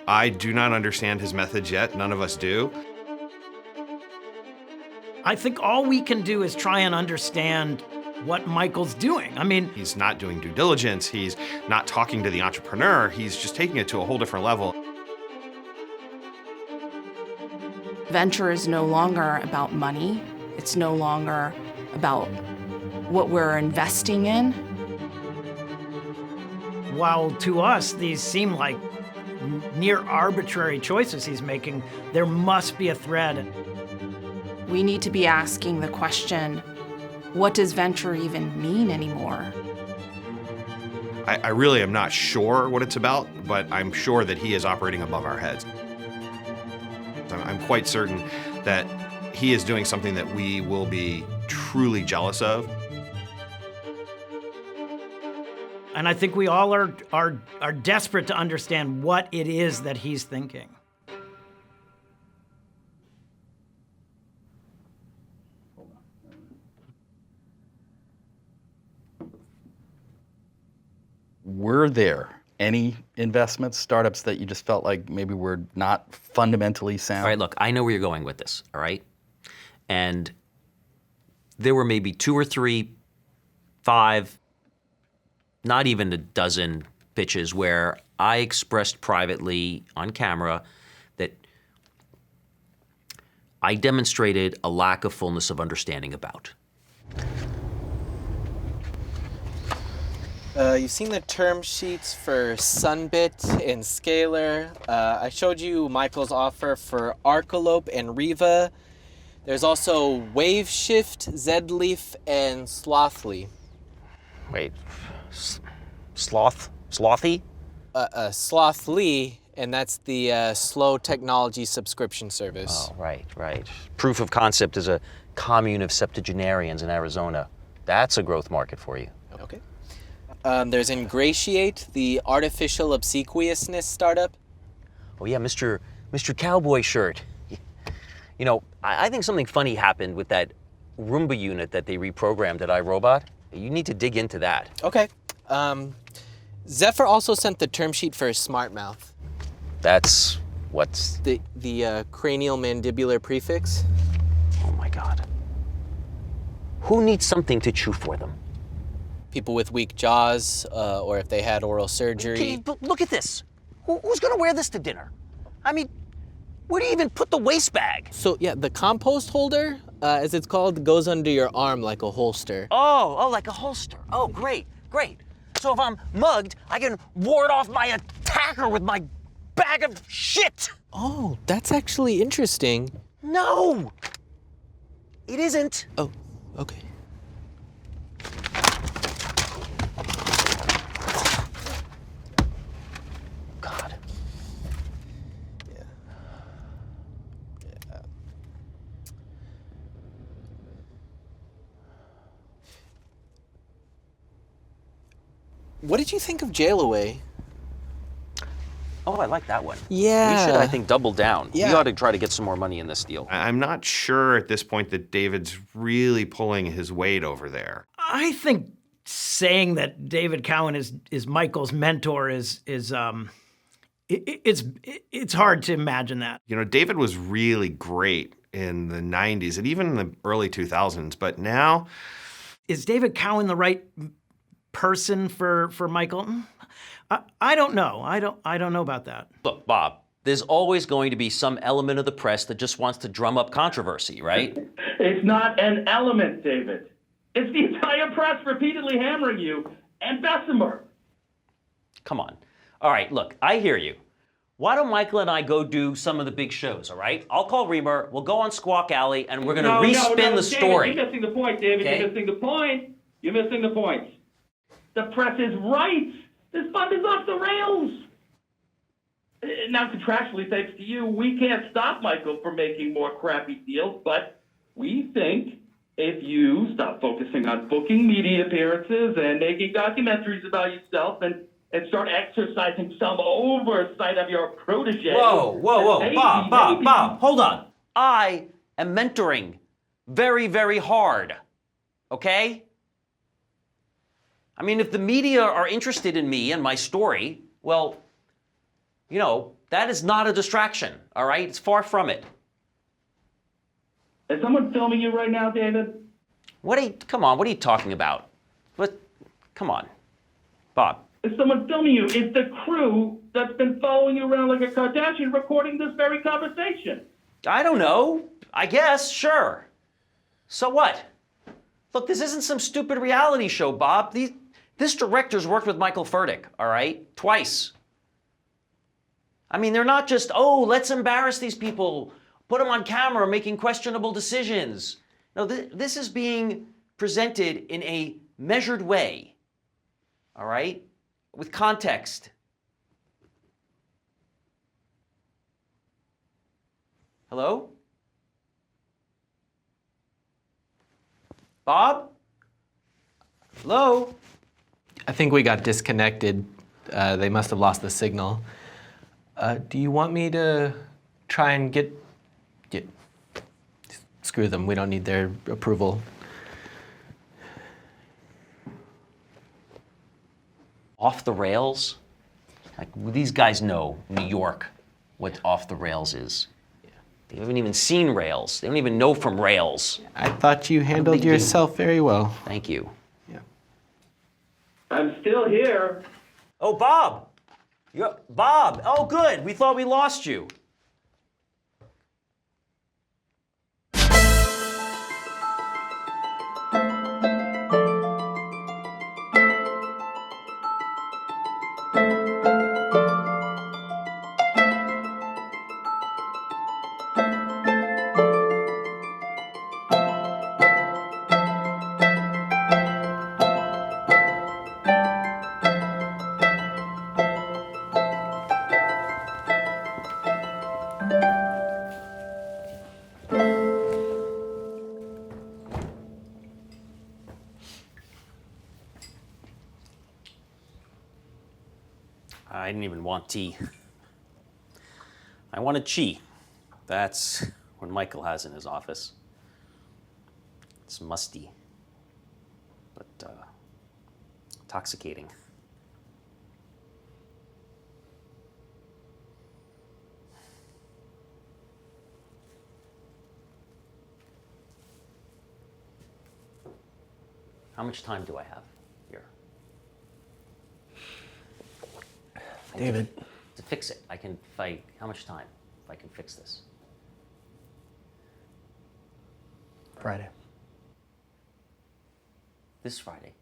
I do not understand his methods yet. None of us do. I think all we can do is try and understand what Michael's doing. I mean, he's not doing due diligence. He's not talking to the entrepreneur. He's just taking it to a whole different level. Venture is no longer about money. It's no longer about what we're investing in. While to us, these seem like near arbitrary choices he's making, there must be a thread. We need to be asking the question, what does venture even mean anymore? I really am not sure what it's about, but I'm sure that he is operating above our heads. I'm quite certain that he is doing something that we will be truly jealous of. And I think we all are desperate to understand what it is that he's thinking. Were there any investments, startups that you just felt like maybe were not fundamentally sound? All right, look, I know where you're going with this, all right? And there were maybe 2 or 3, 5, not even a dozen pitches where I expressed privately on camera that I demonstrated a lack of fullness of understanding about. You've seen the term sheets for Sunbit and Scalar. I showed you Michael's offer for Arcalope and Riva. There's also Waveshift, Zleaf, and Slothly. Wait, Slothy? Slothly, and that's the slow technology subscription service. Oh, right. Proof of concept is a commune of septuagenarians in Arizona. That's a growth market for you. Okay. There's Ingratiate, the artificial obsequiousness startup. Oh yeah, Mr. Cowboy Shirt. You know, I think something funny happened with that Roomba unit that they reprogrammed at iRobot. You need to dig into that. Okay. Zephyr also sent the term sheet for SmartMouth. That's what's... The cranial mandibular prefix. Oh my God. Who needs something to chew for them? People with weak jaws, or if they had oral surgery. But look at this. Who's gonna wear this to dinner? I mean, where do you even put the waste bag? So yeah, the compost holder, as it's called, goes under your arm like a holster. Oh, like a holster. Oh, great. So if I'm mugged, I can ward off my attacker with my bag of shit. Oh, that's actually interesting. No, it isn't. Oh, okay. God. Yeah. What did you think of Jail Away? Oh, I like that one. Yeah. We should, I think, double down. Yeah. We ought to try to get some more money in this deal. I'm not sure at this point that David's really pulling his weight over there. I think saying that David Cowan is Michael's mentor is it's hard to imagine that. You know, David was really great in the 90s and even in the early 2000s, but now... Is David Cowan the right person for Michael? I don't know. I don't know about that. Look, Bob, there's always going to be some element of the press that just wants to drum up controversy, right? It's not an element, David. It's the entire press repeatedly hammering you and Bessemer. Come on. All right, look, I hear you. Why don't Michael and I go do some of the big shows, all right? I'll call Reamer, we'll go on Squawk Alley, and we're going to respin the story. David, you're missing the point, David. Okay? You're missing the point. You're missing the point. The press is right. This fund is off the rails. Now, contractually, thanks to you, we can't stop Michael from making more crappy deals, but we think if you stop focusing on booking media appearances and making documentaries about yourself and and start exercising some oversight of your protege. Whoa, whoa, whoa, and Bob, hold on. I am mentoring very, very hard, okay? I mean, if the media are interested in me and my story, well, you know, that is not a distraction, all right? It's far from it. Is someone filming you right now, David? Come on, what are you talking about? Come on, Bob. Is someone filming you? It's the crew that's been following you around like a Kardashian recording this very conversation. I don't know. I guess, sure. So what? Look, this isn't some stupid reality show, Bob. This director's worked with Michael Furtick, all right? Twice. I mean, they're not just, oh, let's embarrass these people, put them on camera making questionable decisions. No, this is being presented in a measured way, all right? With context. Hello? Bob? Hello? I think we got disconnected. They must have lost the signal. Do you want me to try and get... Screw them. We don't need their approval. Off the rails? Like, these guys know New York what off the rails is. They haven't even seen rails. They don't even know from rails. I thought you handled yourself very well. Thank you. Yeah. I'm still here. Oh, Bob! Bob! Oh, good. We thought we lost you. I didn't even want tea. I wanted chi. That's what Michael has in his office. It's musty, but intoxicating. How much time do I have here? David. To fix it, how much time if I can fix this? Friday. This Friday.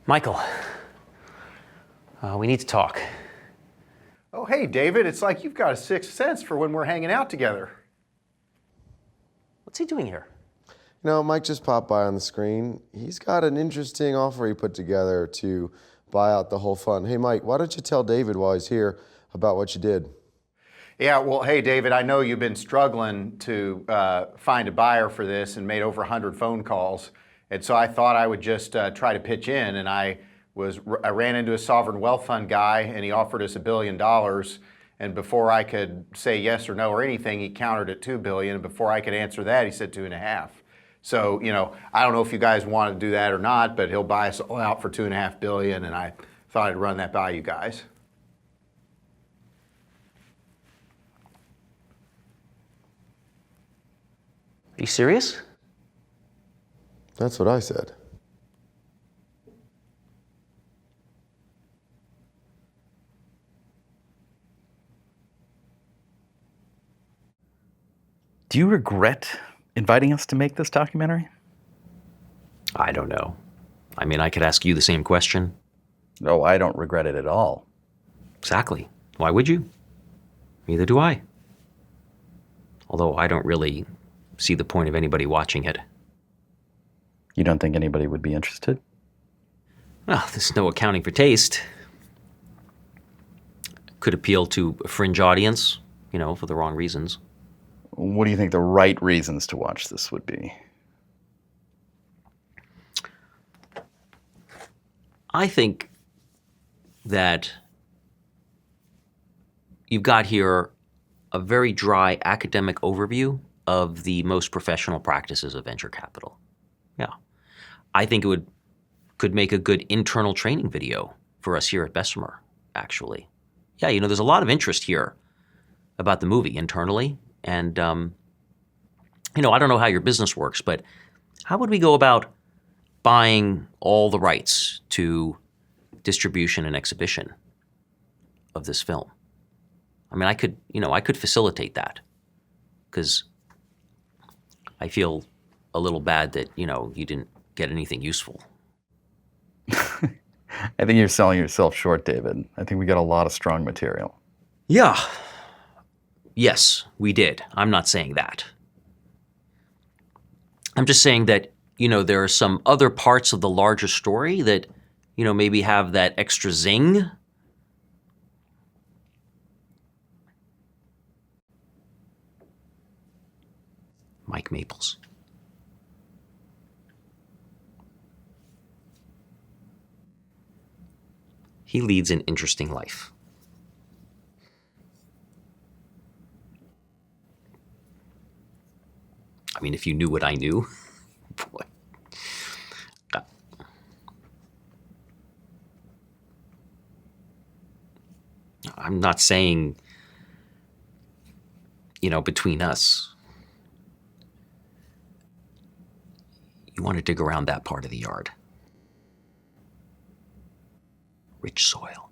Michael, we need to talk. Oh, hey, David, it's like you've got a sixth sense for when we're hanging out together. What's he doing here? You know, Mike just popped by on the screen. He's got an interesting offer he put together to buy out the whole fund. Hey, Mike, why don't you tell David while he's here about what you did? Yeah, well, hey, David, I know you've been struggling to find a buyer for this and made over 100 phone calls. And so I thought I would just try to pitch in. And I ran into a sovereign wealth fund guy, and he offered us $1 billion. And before I could say yes or no or anything, he countered at $2 billion. And before I could answer that, he said 2.5. So, you know, I don't know if you guys want to do that or not, but he'll buy us all out for $2.5 billion. And I thought I'd run that by you guys. Are you serious? That's what I said. Do you regret inviting us to make this documentary? I don't know. I mean, I could ask you the same question. No, I don't regret it at all. Exactly. Why would you? Neither do I. Although I don't really see the point of anybody watching it. You don't think anybody would be interested? Well, there's no accounting for taste. Could appeal to a fringe audience, you know, for the wrong reasons. What do you think the right reasons to watch this would be? I think that you've got here a very dry academic overview of the most professional practices of venture capital. Yeah. I think it could make a good internal training video for us here at Bessemer, actually. Yeah, you know, there's a lot of interest here about the movie internally. And, you know, I don't know how your business works, but how would we go about buying all the rights to distribution and exhibition of this film? I mean, I could facilitate that, because I feel a little bad that, you know, you didn't get anything useful. I think you're selling yourself short, David. I think we got a lot of strong material. Yeah. Yes, we did. I'm not saying that. I'm just saying that, you know, there are some other parts of the larger story that, you know, maybe have that extra zing. Mike Maples. He leads an interesting life. I mean, if you knew what I knew, boy. I'm not saying, you know, between us. You want to dig around that part of the yard. Rich soil.